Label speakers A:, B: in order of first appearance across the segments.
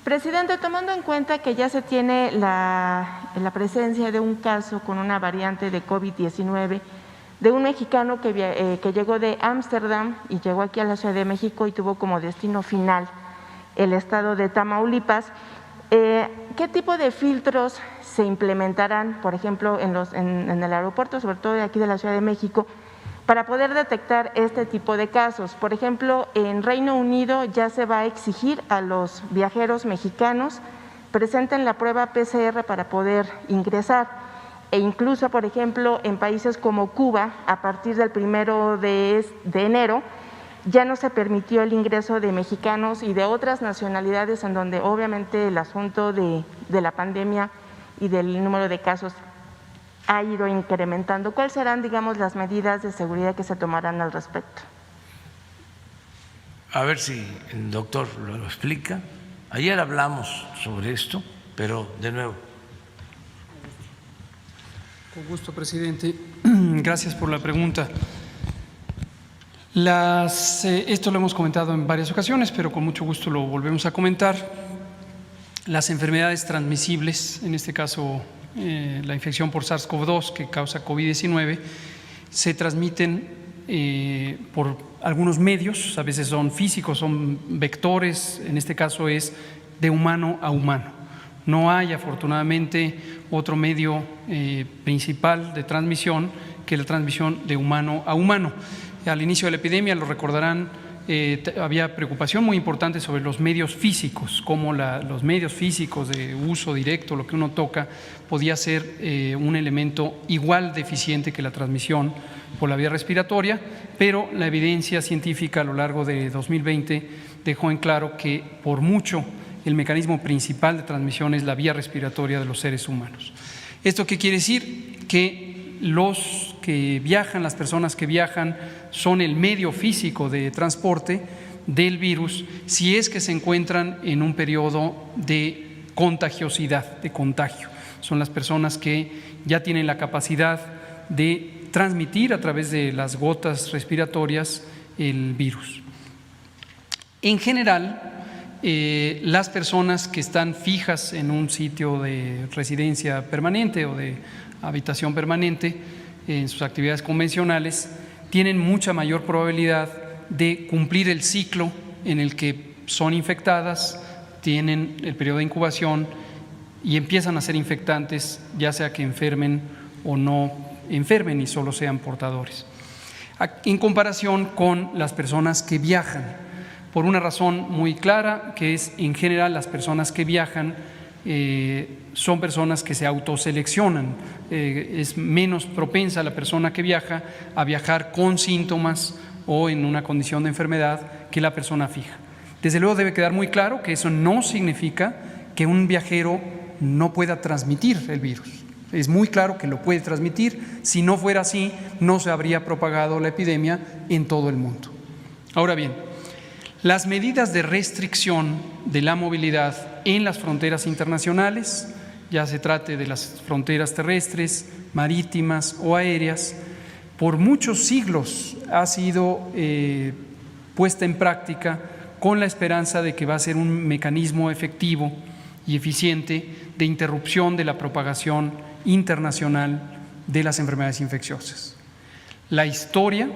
A: Presidente, tomando en cuenta que ya se tiene la presencia de un caso con una variante de COVID-19, de un mexicano que llegó de Ámsterdam y llegó aquí a la Ciudad de México y tuvo como destino final el estado de Tamaulipas, ¿qué tipo de filtros se implementarán, por ejemplo, en el aeropuerto, sobre todo de aquí de la Ciudad de México, para poder detectar este tipo de casos? Por ejemplo, en Reino Unido ya se va a exigir a los viajeros mexicanos presenten la prueba PCR para poder ingresar, e incluso, por ejemplo, en países como Cuba, a partir del 1 de enero, ya no se permitió el ingreso de mexicanos y de otras nacionalidades, en donde obviamente el asunto de la pandemia y del número de casos ha ido incrementando. ¿Cuáles serán, digamos, las medidas de seguridad que se tomarán al respecto?
B: A ver si el doctor lo explica. Ayer hablamos sobre esto, pero de nuevo.
C: Con gusto, presidente. Gracias por la pregunta. Esto lo hemos comentado en varias ocasiones, pero con mucho gusto lo volvemos a comentar. Las enfermedades transmisibles, en este caso la infección por SARS-CoV-2 que causa COVID-19, se transmiten por algunos medios, a veces son físicos, son vectores, en este caso es de humano a humano. No hay, afortunadamente, otro medio principal de transmisión que la transmisión de humano a humano. Al inicio de la epidemia, lo recordarán, había preocupación muy importante sobre los medios físicos, cómo los medios físicos de uso directo, lo que uno toca, podía ser un elemento igual de eficiente que la transmisión por la vía respiratoria, pero la evidencia científica a lo largo de 2020 dejó en claro que por mucho el mecanismo principal de transmisión es la vía respiratoria de los seres humanos. ¿Esto qué quiere decir? Que los que viajan, las personas que viajan, son el medio físico de transporte del virus si es que se encuentran en un periodo de contagiosidad, de contagio. Son las personas que ya tienen la capacidad de transmitir a través de las gotas respiratorias el virus. En general, las personas que están fijas en un sitio de residencia permanente o de habitación permanente en sus actividades convencionales tienen mucha mayor probabilidad de cumplir el ciclo en el que son infectadas, tienen el periodo de incubación y empiezan a ser infectantes, ya sea que enfermen o no enfermen y solo sean portadores. En comparación con las personas que viajan, por una razón muy clara, que es en general las personas que viajan son personas que se autoseleccionan, es menos propensa la persona que viaja a viajar con síntomas o en una condición de enfermedad que la persona fija. Desde luego debe quedar muy claro que eso no significa que un viajero no pueda transmitir el virus. Es muy claro que lo puede transmitir. Si no fuera así, no se habría propagado la epidemia en todo el mundo. Ahora bien, las medidas de restricción de la movilidad en las fronteras internacionales, ya se trate de las fronteras terrestres, marítimas o aéreas, por muchos siglos ha sido puesta en práctica con la esperanza de que va a ser un mecanismo efectivo y eficiente de interrupción de la propagación internacional de las enfermedades infecciosas. La historia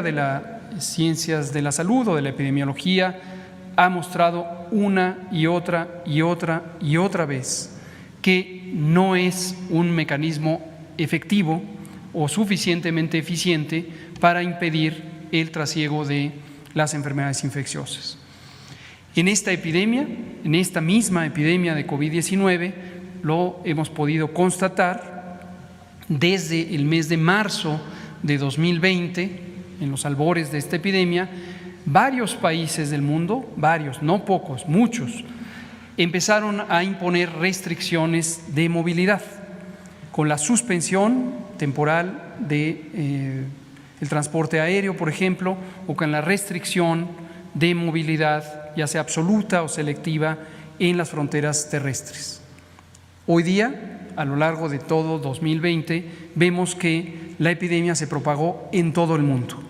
C: de las ciencias de la salud o de la epidemiología ha mostrado una y otra vez que no es un mecanismo efectivo o suficientemente eficiente para impedir el trasiego de las enfermedades infecciosas. En esta epidemia, en esta misma epidemia de COVID-19, lo hemos podido constatar desde el mes de marzo de 2020, en los albores de esta epidemia. Varios países del mundo, varios, no pocos, muchos, empezaron a imponer restricciones de movilidad con la suspensión temporal de el transporte aéreo, por ejemplo, o con la restricción de movilidad, ya sea absoluta o selectiva, en las fronteras terrestres. Hoy día, a lo largo de todo 2020, vemos que la epidemia se propagó en todo el mundo,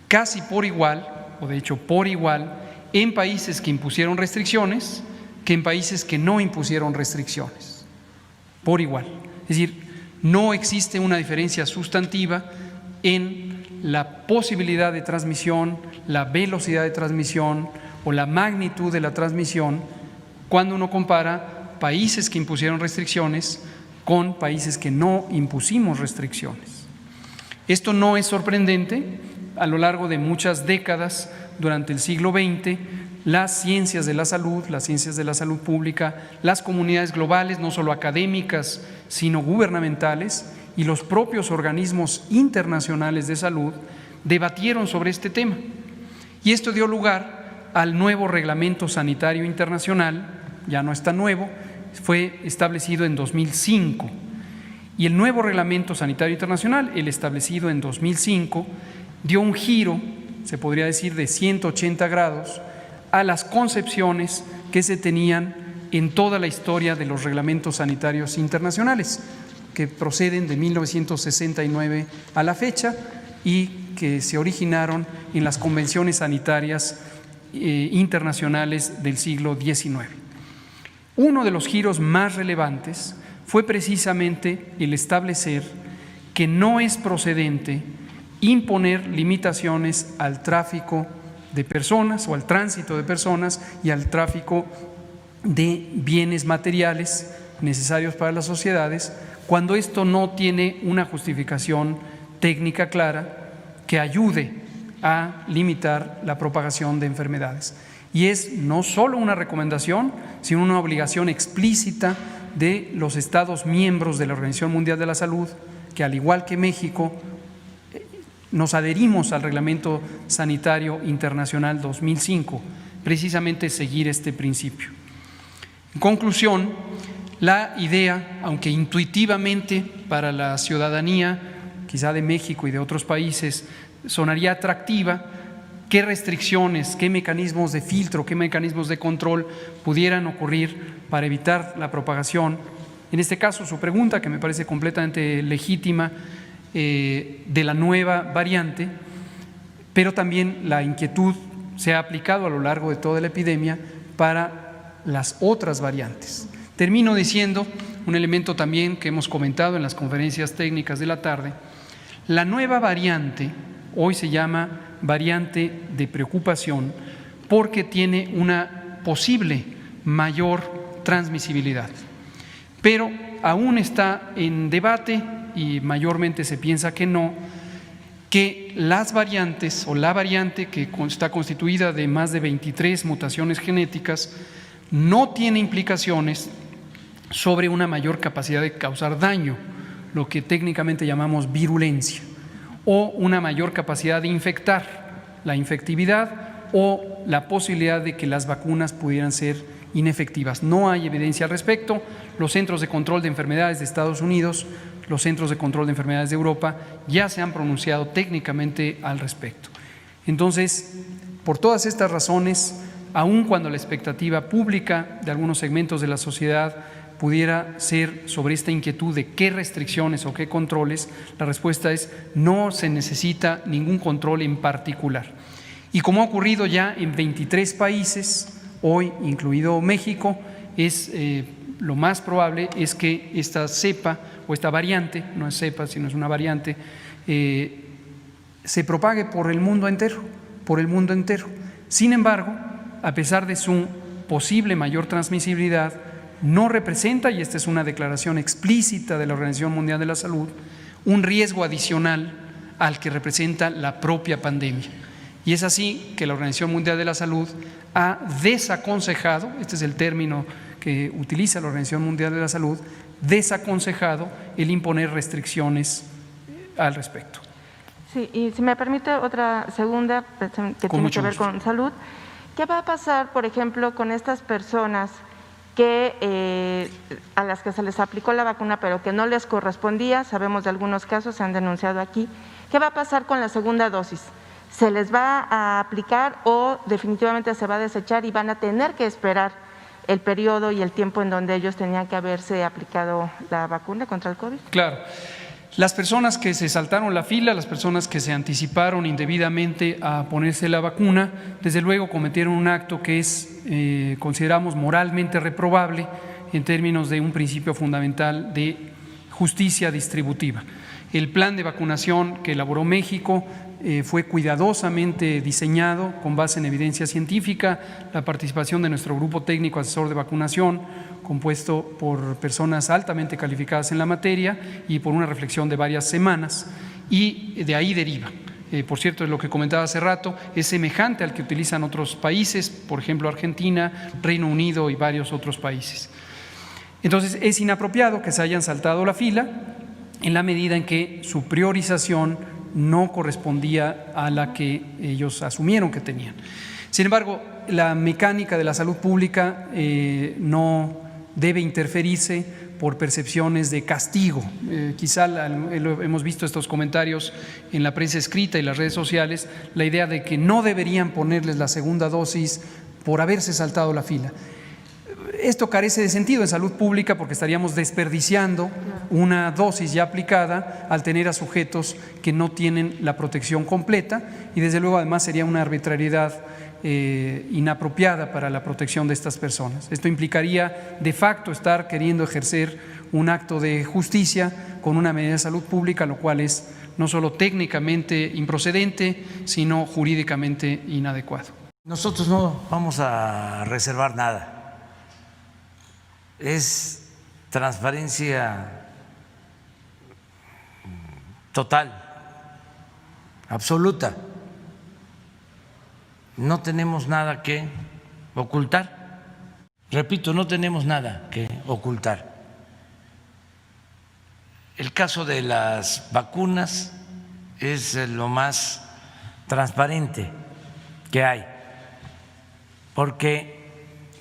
C: casi por igual, o de hecho por igual, en países que impusieron restricciones, que en países que no impusieron restricciones, por igual. Es decir, no existe una diferencia sustantiva en la posibilidad de transmisión, la velocidad de transmisión o la magnitud de la transmisión cuando uno compara países que impusieron restricciones con países que no impusimos restricciones. Esto no es sorprendente. A lo largo de muchas décadas durante el siglo XX, las ciencias de la salud pública, las comunidades globales, no solo académicas, sino gubernamentales, y los propios organismos internacionales de salud debatieron sobre este tema. Y esto dio lugar al nuevo Reglamento Sanitario Internacional, ya no es tan nuevo, fue establecido en 2005. Y el nuevo Reglamento Sanitario Internacional, el establecido en 2005, dio un giro, se podría decir, de 180 grados a las concepciones que se tenían en toda la historia de los reglamentos sanitarios internacionales, que proceden de 1969 a la fecha y que se originaron en las convenciones sanitarias internacionales del siglo XIX. Uno de los giros más relevantes fue precisamente el establecer que no es procedente imponer limitaciones al tráfico de personas o al tránsito de personas y al tráfico de bienes materiales necesarios para las sociedades cuando esto no tiene una justificación técnica clara que ayude a limitar la propagación de enfermedades. Y es no solo una recomendación, sino una obligación explícita de los Estados miembros de la Organización Mundial de la Salud, que al igual que México, nos adherimos al Reglamento Sanitario Internacional 2005, precisamente seguir este principio. En conclusión, la idea, aunque intuitivamente para la ciudadanía, quizá de México y de otros países, sonaría atractiva, qué restricciones, qué mecanismos de filtro, qué mecanismos de control pudieran ocurrir para evitar la propagación. En este caso, su pregunta, que me parece completamente legítima, de la nueva variante, pero también la inquietud se ha aplicado a lo largo de toda la epidemia para las otras variantes. Termino diciendo un elemento también que hemos comentado en las conferencias técnicas de la tarde. La nueva variante hoy se llama variante de preocupación porque tiene una posible mayor transmisibilidad, pero aún está en debate y mayormente se piensa que no, que las variantes o la variante que está constituida de más de 23 mutaciones genéticas no tiene implicaciones sobre una mayor capacidad de causar daño, lo que técnicamente llamamos virulencia, o una mayor capacidad de infectar, la infectividad o la posibilidad de que las vacunas pudieran ser inefectivas. No hay evidencia al respecto. Los Centros de Control de Enfermedades de Estados Unidos, los Centros de Control de Enfermedades de Europa ya se han pronunciado técnicamente al respecto. Entonces, por todas estas razones, aun cuando la expectativa pública de algunos segmentos de la sociedad pudiera ser sobre esta inquietud de qué restricciones o qué controles, la respuesta es no se necesita ningún control en particular. Y como ha ocurrido ya en 23 países, hoy incluido México, lo más probable es que esta cepa o esta variante, no es cepa sino es una variante, se propague por el mundo entero, Sin embargo, a pesar de su posible mayor transmisibilidad, no representa, y esta es una declaración explícita de la Organización Mundial de la Salud, un riesgo adicional al que representa la propia pandemia. Y es así que la Organización Mundial de la Salud ha desaconsejado, este es el término que utiliza la Organización Mundial de la Salud, desaconsejado el imponer restricciones al respecto.
A: Sí, y si me permite otra segunda que tiene que ver con salud, ¿qué va a pasar, por ejemplo, con estas personas que a las que se les aplicó la vacuna pero que no les correspondía? Sabemos de algunos casos, se han denunciado aquí. ¿Qué va a pasar con la segunda dosis? ¿Se les va a aplicar o definitivamente se va a desechar y van a tener que esperar el periodo y el tiempo en donde ellos tenían que haberse aplicado la vacuna contra el COVID?
C: Claro. Las personas que se saltaron la fila, las personas que se anticiparon indebidamente a ponerse la vacuna, desde luego cometieron un acto que es, consideramos moralmente reprobable en términos de un principio fundamental de justicia distributiva. El plan de vacunación que elaboró México fue cuidadosamente diseñado con base en evidencia científica, la participación de nuestro grupo técnico asesor de vacunación, compuesto por personas altamente calificadas en la materia y por una reflexión de varias semanas, y de ahí deriva. Por cierto, lo que comentaba hace rato es semejante al que utilizan otros países, por ejemplo Argentina, Reino Unido y varios otros países. Entonces, es inapropiado que se hayan saltado la fila en la medida en que su priorización no correspondía a la que ellos asumieron que tenían. Sin embargo, la mecánica de la salud pública no debe interferirse por percepciones de castigo. Quizá hemos visto estos comentarios en la prensa escrita y las redes sociales, la idea de que no deberían ponerles la segunda dosis por haberse saltado la fila. Esto carece de sentido en salud pública porque estaríamos desperdiciando una dosis ya aplicada al tener a sujetos que no tienen la protección completa, y desde luego además sería una arbitrariedad inapropiada para la protección de estas personas. Esto implicaría de facto estar queriendo ejercer un acto de justicia con una medida de salud pública, lo cual es no solo técnicamente improcedente, sino jurídicamente inadecuado.
B: Nosotros no vamos a reservar nada. Es transparencia total, absoluta. No tenemos nada que ocultar. Repito, no tenemos nada que ocultar. El caso de las vacunas es lo más transparente que hay, porque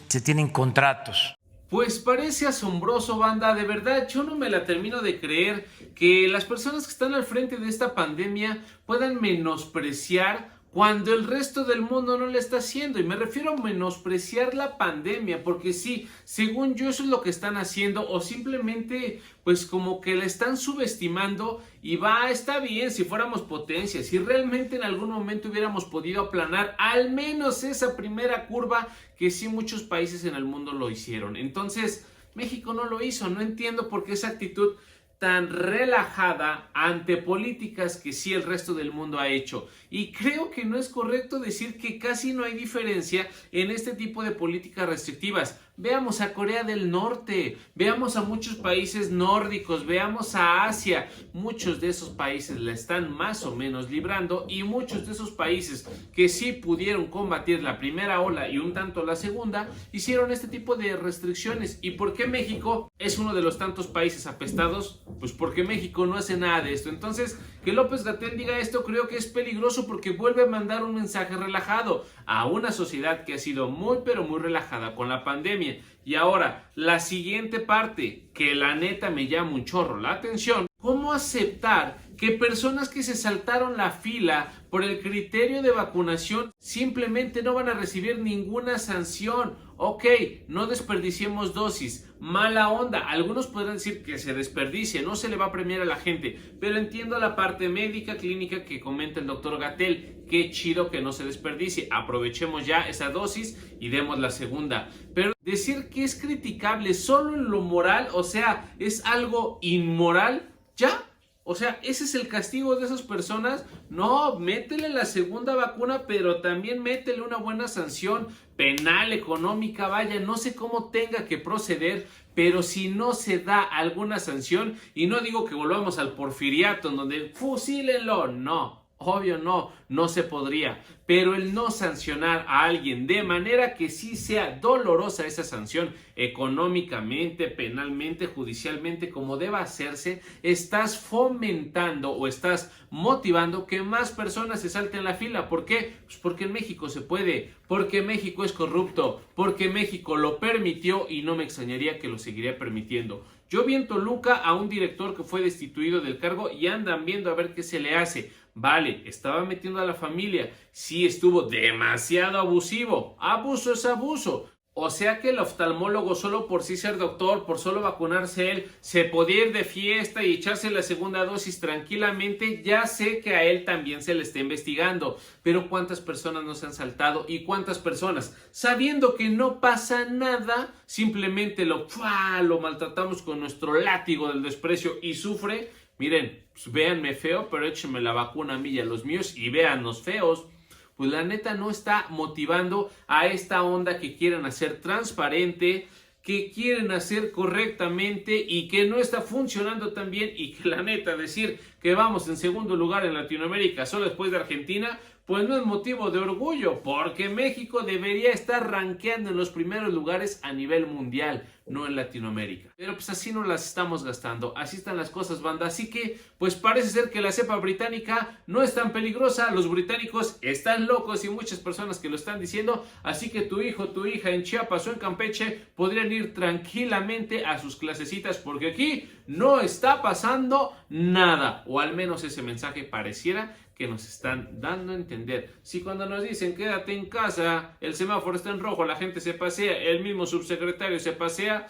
B: se tienen contratos.
D: Pues parece asombroso, banda, de verdad yo no me la termino de creer que las personas que están al frente de esta pandemia puedan menospreciar cuando el resto del mundo no lo está haciendo. Y me refiero a menospreciar la pandemia, porque sí, según yo eso es lo que están haciendo, o simplemente pues como que la están subestimando. Y está bien si fuéramos potencia, si realmente en algún momento hubiéramos podido aplanar al menos esa primera curva, que sí muchos países en el mundo lo hicieron. Entonces México no lo hizo. No entiendo por qué esa actitud tan relajada ante políticas que sí el resto del mundo ha hecho. Y creo que no es correcto decir que casi no hay diferencia en este tipo de políticas restrictivas. Veamos a Corea del Norte, veamos a muchos países nórdicos, veamos a Asia. Muchos de esos países la están más o menos librando, y muchos de esos países que sí pudieron combatir la primera ola y un tanto la segunda, hicieron este tipo de restricciones. ¿Y por qué México es uno de los tantos países apestados? Pues porque México no hace nada de esto. Entonces, que López-Gatell diga esto creo que es peligroso, porque vuelve a mandar un mensaje relajado a una sociedad que ha sido muy pero muy relajada con la pandemia. Y ahora, la siguiente parte, que la neta me llama un chorro la atención: ¿cómo aceptar que personas que se saltaron la fila por el criterio de vacunación simplemente no van a recibir ninguna sanción? Ok, no desperdiciemos dosis, mala onda. Algunos podrán decir que se desperdicie, no se le va a premiar a la gente, pero entiendo la parte médica, clínica que comenta el doctor Gatell. Qué chido que no se desperdicie, aprovechemos ya esa dosis y demos la segunda. Pero decir que es criticable solo en lo moral, o sea, es algo inmoral, ¿ya? O sea, ¿ese es el castigo de esas personas? No, métele la segunda vacuna, pero también métele una buena sanción penal, económica, vaya, no sé cómo tenga que proceder, pero si no se da alguna sanción, y no digo que volvamos al porfiriato, en donde fusílenlo, no. Obvio no se podría, pero el no sancionar a alguien de manera que sí sea dolorosa esa sanción, económicamente, penalmente, judicialmente, como deba hacerse, estás fomentando o estás motivando que más personas se salten la fila. ¿Por qué? Pues porque en México se puede, porque México es corrupto, porque México lo permitió y no me extrañaría que lo seguiría permitiendo. Yo vi en Toluca a un director que fue destituido del cargo y andan viendo a ver qué se le hace. Vale, estaba metiendo a la familia, sí estuvo demasiado abusivo, abuso es abuso, O sea que el oftalmólogo, solo por sí ser doctor, por solo vacunarse él, se podía ir de fiesta y echarse la segunda dosis tranquilamente. Ya sé que a él también se le está investigando, pero ¿cuántas personas nos han saltado? ¿Y cuántas personas, sabiendo que no pasa nada, simplemente lo maltratamos con nuestro látigo del desprecio y sufre? Miren, pues véanme feo, pero échenme la vacuna a mí y a los míos y véannos feos. Pues la neta no está motivando a esta onda que quieren hacer transparente, que quieren hacer correctamente y que no está funcionando tan bien, y que la neta decir que vamos en segundo lugar en Latinoamérica solo después de Argentina, pues no es motivo de orgullo, porque México debería estar rankeando en los primeros lugares a nivel mundial, no en Latinoamérica. Pero pues así no las estamos gastando, así están las cosas, banda. Así que pues parece ser que la cepa británica no es tan peligrosa, los británicos están locos y muchas personas que lo están diciendo, así que tu hijo, tu hija en Chiapas o en Campeche podrían ir tranquilamente a sus clasecitas, porque aquí no está pasando nada, o al menos ese mensaje pareciera que nos están dando a entender. Si cuando nos dicen quédate en casa, el semáforo está en rojo, la gente se pasea, el mismo subsecretario se pasea,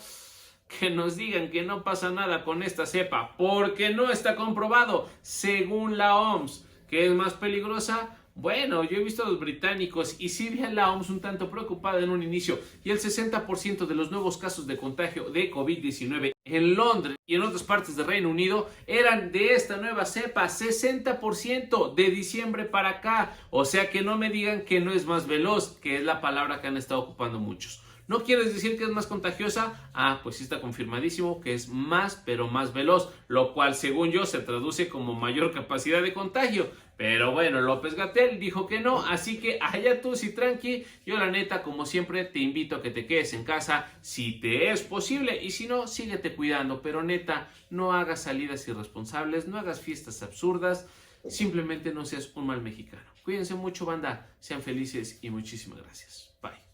D: que nos digan que no pasa nada con esta cepa, porque no está comprobado, según la OMS, que es más peligrosa. Bueno, yo he visto a los británicos y sí vi a la OMS un tanto preocupada en un inicio, y el 60% de los nuevos casos de contagio de COVID-19 en Londres y en otras partes del Reino Unido eran de esta nueva cepa, 60% de diciembre para acá. O sea que no me digan que no es más veloz, que es la palabra que han estado ocupando muchos. ¿No quieres decir que es más contagiosa? Ah, pues sí está confirmadísimo que es más, pero más veloz, lo cual según yo se traduce como mayor capacidad de contagio. Pero bueno, López-Gatell dijo que no, así que allá tú sí tranqui. Yo la neta, como siempre, te invito a que te quedes en casa si te es posible, y si no, síguete cuidando. Pero neta, no hagas salidas irresponsables, no hagas fiestas absurdas, simplemente no seas un mal mexicano. Cuídense mucho, banda, sean felices y muchísimas gracias. Bye.